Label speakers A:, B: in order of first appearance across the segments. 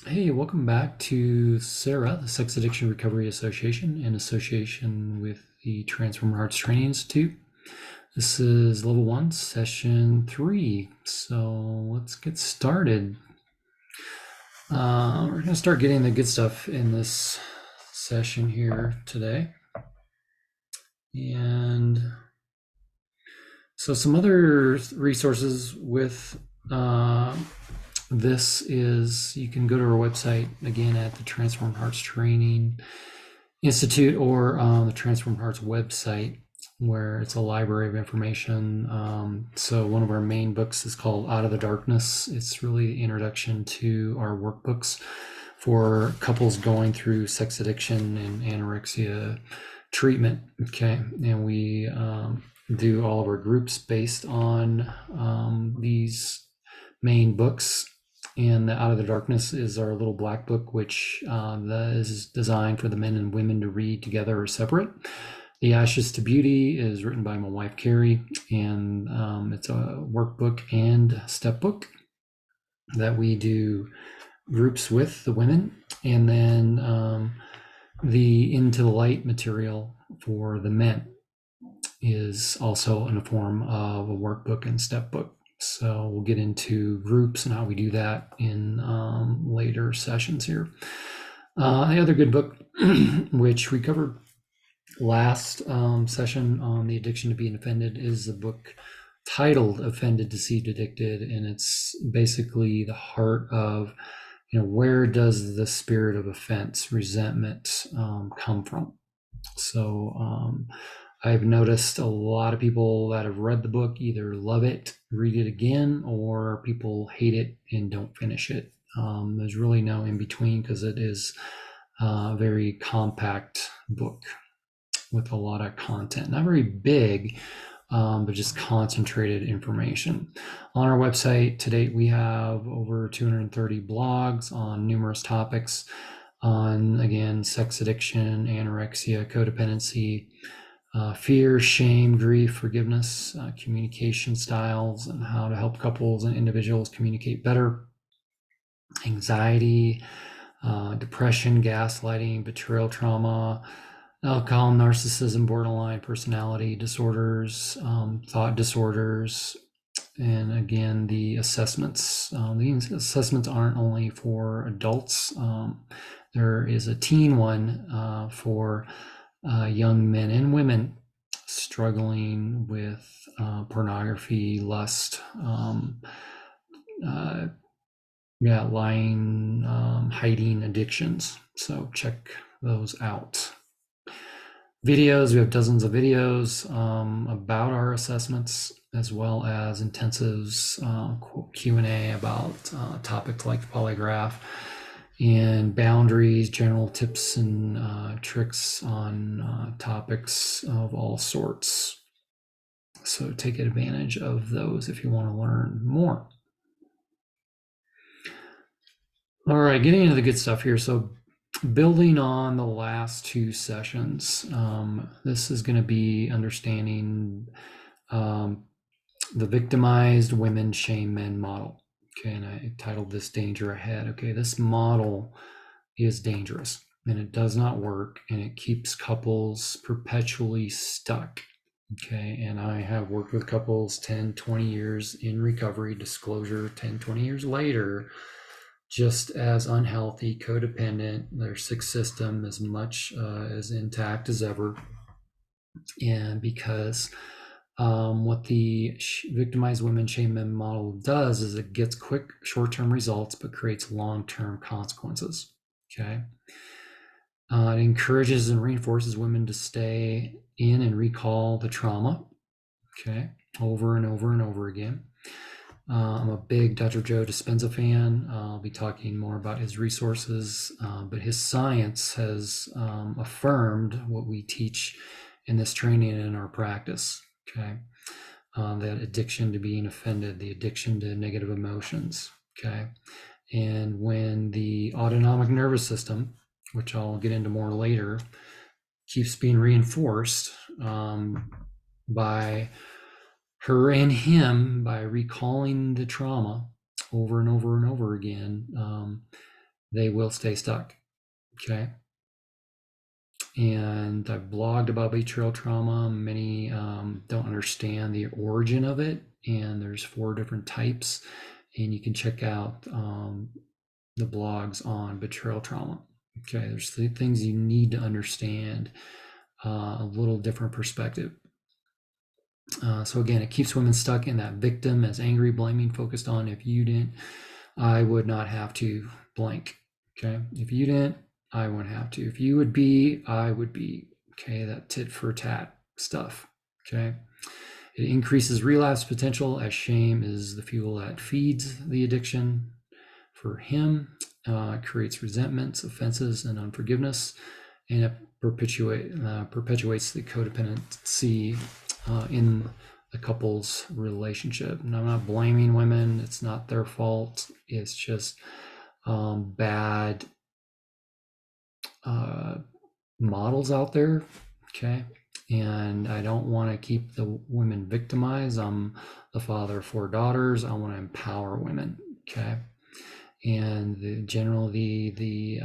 A: Hey, welcome back to SARA, the Sex Addiction Recovery Association, in association with the Transformer Hearts Training Institute. This is level 1, session 3. So let's get started. We're going to start getting the good stuff in this session here today. And so some other resources with this is you can go to our website again at the Transform Hearts Training Institute or the Transform Hearts website, where it's a library of information. So one of our main books is called Out of the Darkness. It's really the introduction to our workbooks for couples going through sex addiction and anorexia treatment. Okay, and we do all of our groups based on these main books. And the Out of the Darkness is our little black book, which is designed for the men and women to read together or separate. The Ashes to Beauty is written by my wife, Carrie, and it's a workbook and step book that we do groups with the women. And then the Into the Light material for the men is also in the form of a workbook and step book. So we'll get into groups and how we do that in later sessions here. The other good book, which we covered last session on the addiction to being offended, is a book titled Offended, Deceived, Addicted. And it's basically the heart of, where does the spirit of offense, resentment come from? So I've noticed a lot of people that have read the book either love it, read it again, or people hate it and don't finish it. There's really no in between because it is a very compact book with a lot of content. Not very big, but just concentrated information. On our website to date, we have over 230 blogs on numerous topics on, again, sex addiction, anorexia, codependency, fear, shame, grief, forgiveness, communication styles, and how to help couples and individuals communicate better, anxiety, depression, gaslighting, betrayal trauma, alcohol, narcissism, borderline personality disorders, thought disorders, and again, the assessments. These assessments aren't only for adults. There is a teen one for young men and women struggling with pornography, lust, lying, hiding addictions. So check those out. Videos, we have dozens of videos about our assessments, as well as intensives, Q&A about topics like the polygraph and boundaries, general tips and tricks on topics of all sorts. So take advantage of those if you want to learn more. All right, getting into the good stuff here. So building on the last two sessions, this is going to be understanding the victimized women shame men model. Okay, and I titled this Danger Ahead. Okay, this model is dangerous and it does not work and it keeps couples perpetually stuck. Okay, and I have worked with couples 10, 20 years in recovery, disclosure 10, 20 years later, just as unhealthy, codependent, their sick system as much as intact as ever. And because what the victimized women shame men model does is it gets quick short-term results but creates long-term consequences. Okay, it encourages and reinforces women to stay in and recall the trauma, okay, over and over and over again. I'm a big Dr. Joe Dispenza fan. I'll be talking more about his resources, but his science has affirmed what we teach in this training and in our practice. Okay, that addiction to being offended, the addiction to negative emotions. Okay, and when the autonomic nervous system, which I'll get into more later, keeps being reinforced by her and him by recalling the trauma over and over and over again, they will stay stuck. Okay. And I've blogged about betrayal trauma. Many don't understand the origin of it, and there's 4 different types. And you can check out the blogs on betrayal trauma. Okay, there's things you need to understand, a little different perspective. So again, it keeps women stuck in that victim, as angry, blaming, focused on. If you didn't, I would not have to blank. Okay, if you didn't, I wouldn't have to. If you would be, I would be. Okay, that tit for tat stuff. Okay, it increases relapse potential, as shame is the fuel that feeds the addiction. For him, it creates resentments, offenses, and unforgiveness, and it perpetuates the codependency in the couple's relationship. And I'm not blaming women; it's not their fault. It's just bad models out there. Okay. And I don't want to keep the women victimized. I'm the father of 4 daughters. I want to empower women. Okay. And generally the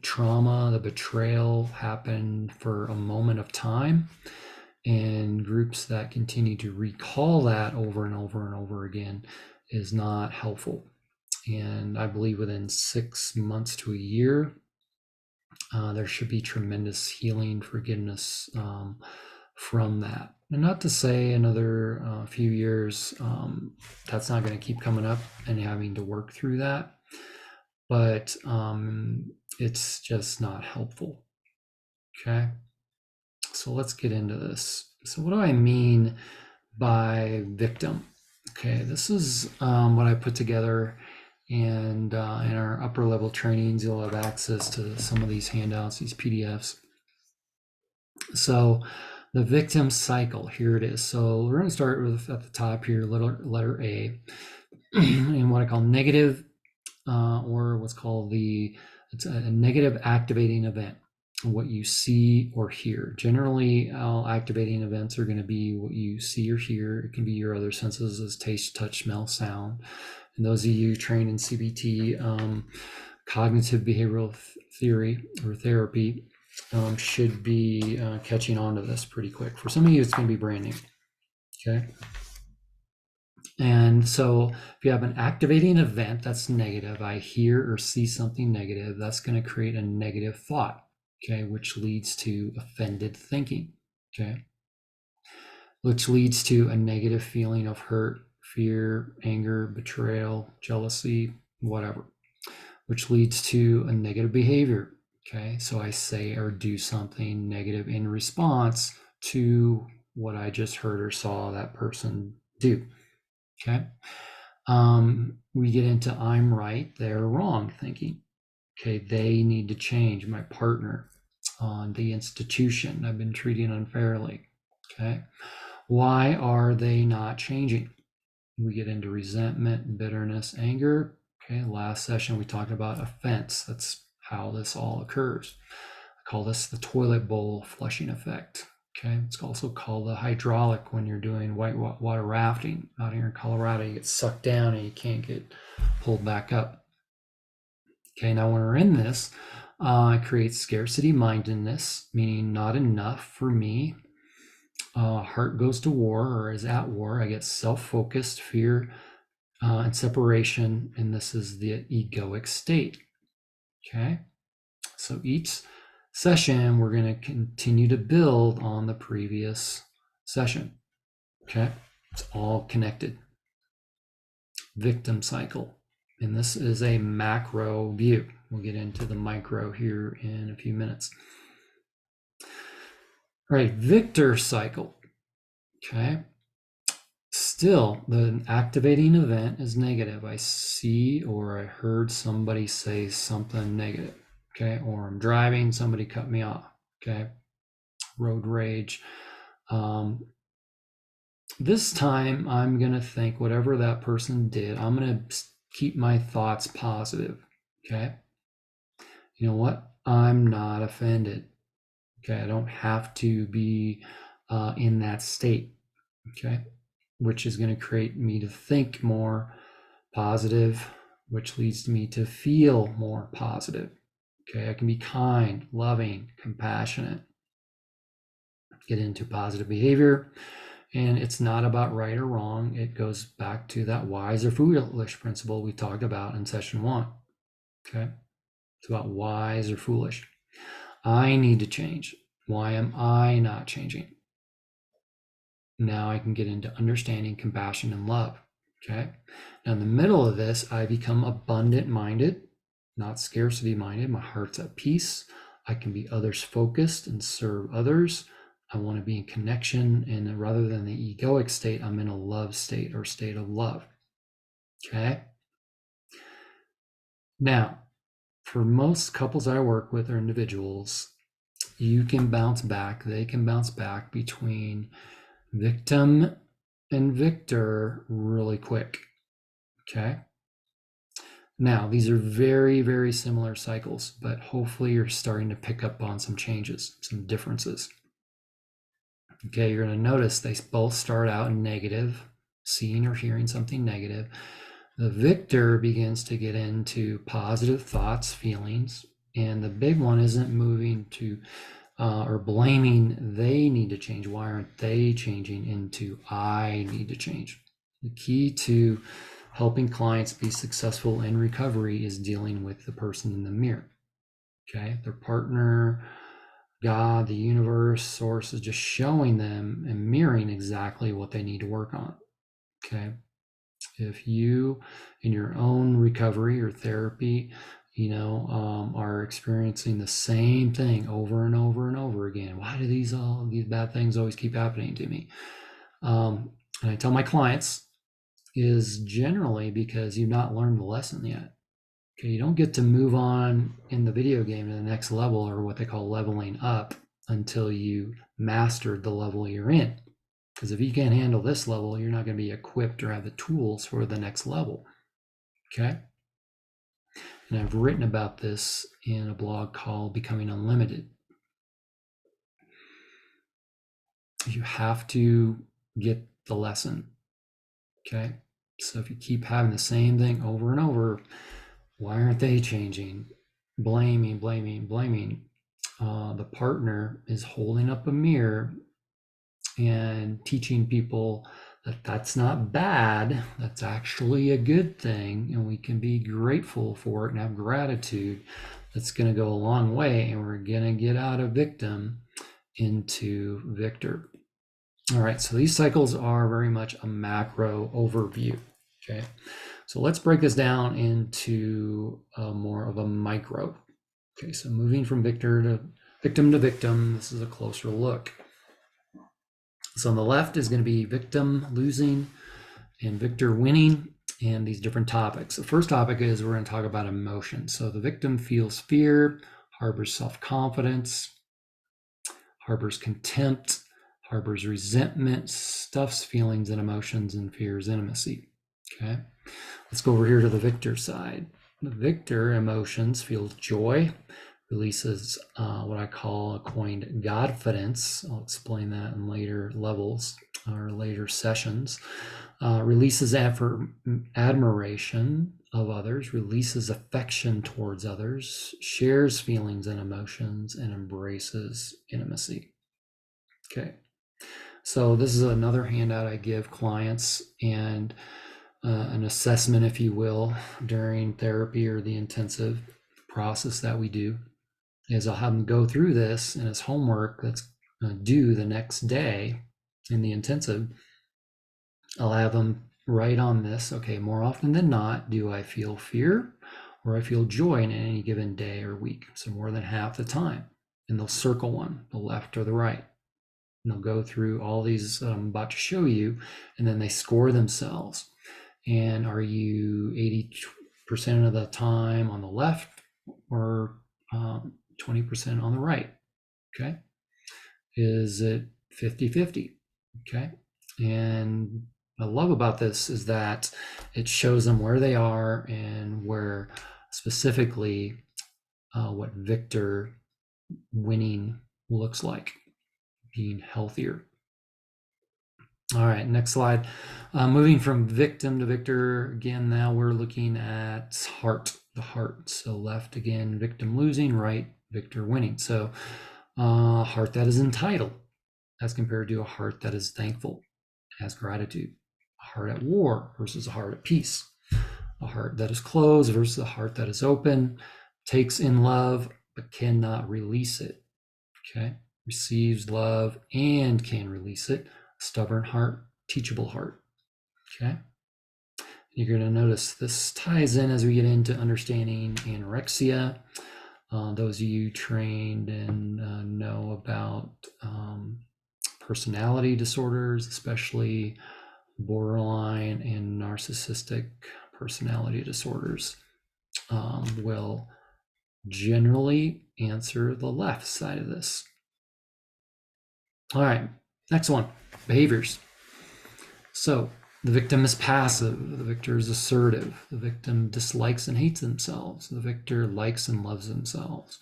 A: trauma, the betrayal happened for a moment of time, and groups that continue to recall that over and over and over again is not helpful. And I believe within 6 months to a year, there should be tremendous healing, forgiveness from that. And not to say another few years, that's not going to keep coming up and having to work through that, but it's just not helpful. Okay, so let's get into this. So what do I mean by victim? Okay, this is what I put together, and in our upper level trainings, you'll have access to some of these handouts, these PDFs. So the victim cycle, here it is. So we're going to start with at the top here, letter A, and what I call negative, or what's called it's a negative activating event, what you see or hear. Generally, all activating events are going to be what you see or hear. It can be your other senses as taste, touch, smell, sound. And those of you trained in CBT, cognitive behavioral theory or therapy, should be catching on to this pretty quick. For some of you, it's going to be brand new. Okay. And so if you have an activating event that's negative, I hear or see something negative, that's going to create a negative thought, okay, which leads to offended thinking, okay, which leads to a negative feeling of hurt, fear, anger, betrayal, jealousy, whatever, which leads to a negative behavior, okay. So I say or do something negative in response to what I just heard or saw that person do, okay. We get into I'm right, they're wrong thinking. Okay, they need to change. My partner, the institution, I've been treating unfairly. Okay, why are they not changing? We get into resentment, bitterness, anger. Okay, last session we talked about offense. That's how this all occurs. I call this the toilet bowl flushing effect. Okay, it's also called the hydraulic when you're doing whitewater rafting out here in Colorado. You get sucked down and you can't get pulled back up. Okay, now when we're in this, it creates scarcity mindedness, meaning not enough for me. Heart goes to war or is at war. I get self-focused, fear, and separation, and this is the egoic state. Okay, so each session, we're going to continue to build on the previous session. Okay, it's all connected. Victim cycle. And this is a macro view. We'll get into the micro here in a few minutes. All right, victor cycle. Okay. Still, the activating event is negative. I see or I heard somebody say something negative. Okay, or I'm driving, somebody cut me off. Okay, road rage. This time I'm going to think whatever that person did, I'm going to keep my thoughts positive. Okay, you know what? I'm not offended. Okay, I don't have to be in that state. Okay, which is going to create me to think more positive, which leads me to feel more positive. Okay, I can be kind, loving, compassionate, get into positive behavior. And it's not about right or wrong. It goes back to that wise or foolish principle we talked about in session 1. Okay, it's about wise or foolish. I need to change. Why am I not changing? Now I can get into understanding, compassion, and love. Okay. Now, in the middle of this, I become abundant minded, not scarcity minded. My heart's at peace. I can be others focused and serve others. I want to be in connection. And rather than the egoic state, I'm in a love state or state of love. Okay. Now, for most couples I work with or individuals, you can bounce back. They can bounce back between victim and victor really quick. Okay. Now, these are very, very similar cycles, but hopefully you're starting to pick up on some changes, some differences. Okay, you're going to notice they both start out negative, seeing or hearing something negative. The victor begins to get into positive thoughts, feelings, and the big one isn't moving to or blaming they need to change. Why aren't they changing? Into I need to change. The key to helping clients be successful in recovery is dealing with the person in the mirror. Okay, their partner, God, the universe, source is just showing them and mirroring exactly what they need to work on. Okay, if you in your own recovery or therapy are experiencing the same thing over and over and over again, why do these bad things always keep happening to me? And I tell my clients is generally because you've not learned the lesson yet. Okay, you don't get to move on in the video game to the next level, or what they call leveling up, until you mastered the level you're in. Because if you can't handle this level, you're not going to be equipped or have the tools for the next level. Okay. And I've written about this in a blog called Becoming Unlimited. You have to get the lesson. Okay. So if you keep having the same thing over and over, why aren't they changing? Blaming. The partner is holding up a mirror and teaching people that that's not bad, that's actually a good thing, and we can be grateful for it and have gratitude. That's going to go a long way, and we're going to get out of victim into victor. All right, so these cycles are very much a macro overview. Okay, so let's break this down into more of a micro. Okay, so moving from victim to victim, this is a closer look. So on the left is going to be victim losing and victor winning, and these different topics. The first topic is we're going to talk about emotion. So the victim feels fear, harbors self-confidence, harbors contempt, harbors resentment, stuffs feelings and emotions, and fears intimacy. Okay, let's go over here to the victor side. The victor emotions feels joy, releases what I call a coined Godfidence. I'll explain that in later levels or later sessions. Releases admiration of others, releases affection towards others, shares feelings and emotions, and embraces intimacy. Okay, so this is another handout I give clients, and an assessment, if you will, during therapy or the intensive process that we do, is I'll have them go through this, and it's homework that's due the next day in the intensive. I'll have them write on this. Okay, more often than not, do I feel fear or I feel joy in any given day or week? So more than half the time. And they'll circle one, the left or the right. And they'll go through all these that I'm about to show you, and then they score themselves. And are you 80% of the time on the left or 20% on the right? Okay. Is it 50-50? Okay. And I love about this is that it shows them where they are and where specifically what victor winning looks like, being healthier. All right, next slide. Moving from victim to victor, again, now we're looking at heart, the heart. So left again, victim losing, right, victor winning. So heart that is entitled as compared to a heart that is thankful, has gratitude. A heart at war versus a heart at peace. A heart that is closed versus a heart that is open, takes in love but cannot release it. Okay, receives love and can release it. Stubborn heart, teachable heart. Okay, you're going to notice this ties in as we get into understanding anorexia. Those of you trained and know about personality disorders, especially borderline and narcissistic personality disorders, will generally answer the left side of this. All right, next one, behaviors. So the victim is passive, the victor is assertive, the victim dislikes and hates themselves, the victor likes and loves themselves.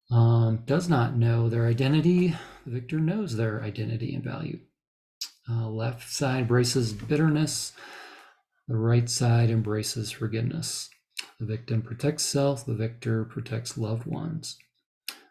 A: Does not know their identity, the victor knows their identity and value. Left side embraces bitterness, the right side embraces forgiveness. The victim protects self, the victor protects loved ones.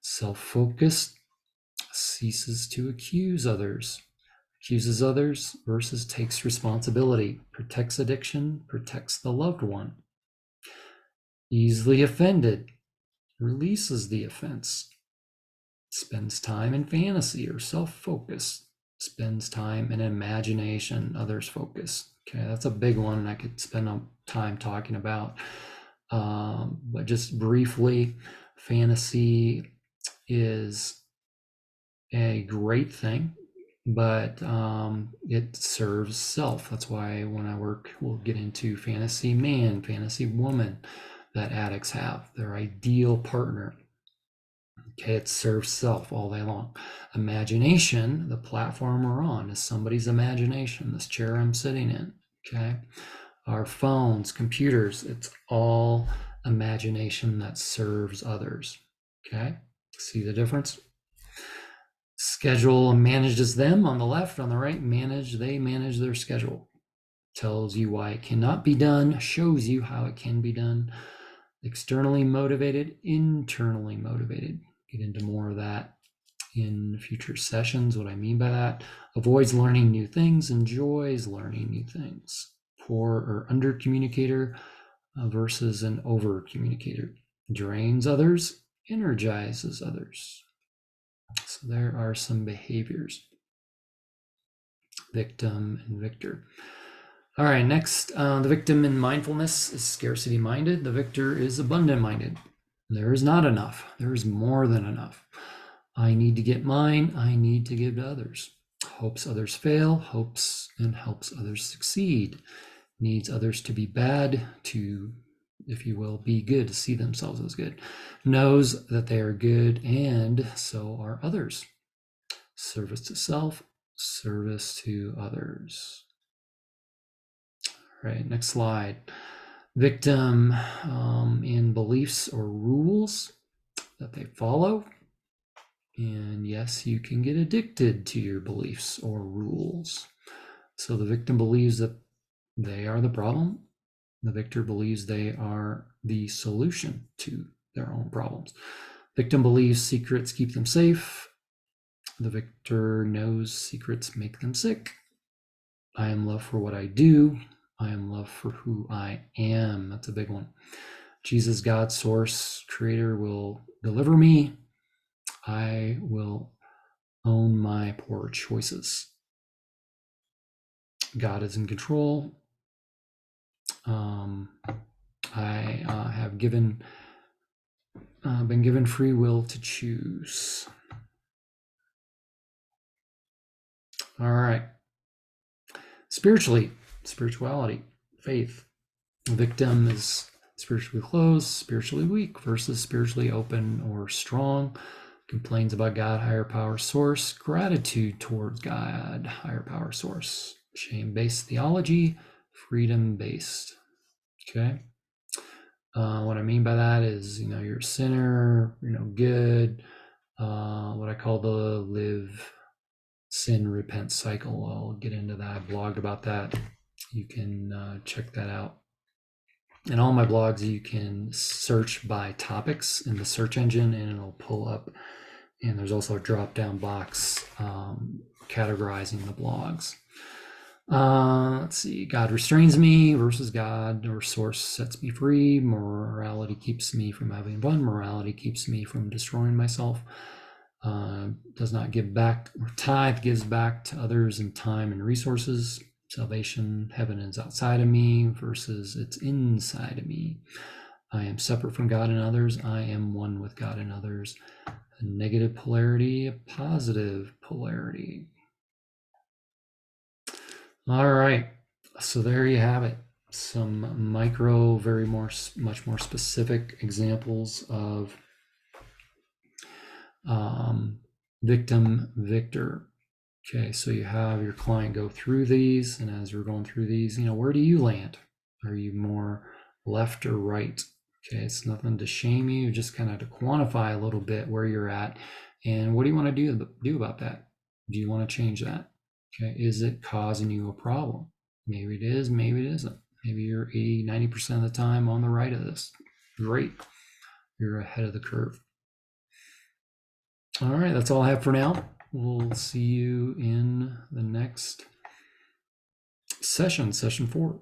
A: Self-focused ceases to accuse others, accuses others versus takes responsibility, protects addiction, protects the loved one. Easily offended, releases the offense, spends time in fantasy or self-focus, spends time in imagination, others focus. Okay, that's a big one, and I could spend time talking about. But just briefly, fantasy is a great thing, but it serves self. That's why when I work, we'll get into fantasy man, fantasy woman that addicts have, their ideal partner. Okay, it serves self all day long. Imagination, the platform we're on, is somebody's imagination, this chair I'm sitting in. Okay, our phones, computers, it's all imagination that serves others. Okay, see the difference? Schedule manages them on the left, on the right, they manage their schedule. Tells you why it cannot be done, shows you how it can be done. Externally motivated, internally motivated. Get into more of that in future sessions, what I mean by that. Avoids learning new things, enjoys learning new things. Poor or under communicator versus an over communicator. Drains others, energizes others. So there are some behaviors. Victim and victor. All right, next, the victim in mindfulness is scarcity minded. The victor is abundant minded. There is not enough. There is more than enough. I need to get mine. I need to give to others. Hopes others fail, hopes and helps others succeed. Needs others to be bad, to, if you will, be good, to see themselves as good. Knows that they are good, and so are others. Service to self, service to others. All right, next slide. Victim in beliefs or rules that they follow. And yes, you can get addicted to your beliefs or rules. So the victim believes that they are the problem. The victor believes they are the solution to their own problems. Victim believes secrets keep them safe. The victor knows secrets make them sick. I am loved for what I do. I am loved for who I am. That's a big one. Jesus, God, source, creator will deliver me. I will own my poor choices. God is in control. I have been given free will to choose. All right. Spirituality, faith. The victim is spiritually closed, spiritually weak versus spiritually open or strong. Complains about God, higher power source. Gratitude towards God, higher power source. Shame-based theology, freedom-based. Okay. What I mean by that is, you're a sinner, good. What I call the live sin repent cycle. I'll get into that. I blogged about that. You can check that out. In all my blogs, you can search by topics in the search engine and it'll pull up. And there's also a drop down box categorizing the blogs. Let's see. God restrains me versus God or source sets me free. Morality keeps me from having fun. Morality keeps me from destroying myself. Does not give back, or tithe gives back to others in time and resources. Salvation, heaven is outside of me versus it's inside of me. I am separate from God and others. I am one with God and others. A negative polarity, a positive polarity. All right, so there you have it. Some micro, much more specific examples of victim, victor. Okay, so you have your client go through these, and as you're going through these, where do you land? Are you more left or right? Okay, it's nothing to shame you, just kind of to quantify a little bit where you're at, and what do you want to do about that? Do you want to change that? Okay, is it causing you a problem? Maybe it is, maybe it isn't. Maybe you're 80, 90% of the time on the right of this. Great, you're ahead of the curve. All right, that's all I have for now. We'll see you in the next session, session 4.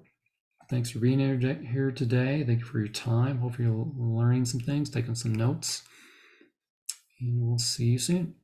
A: Thanks for being here today. Thank you for your time. Hope you're learning some things, taking some notes, and we'll see you soon.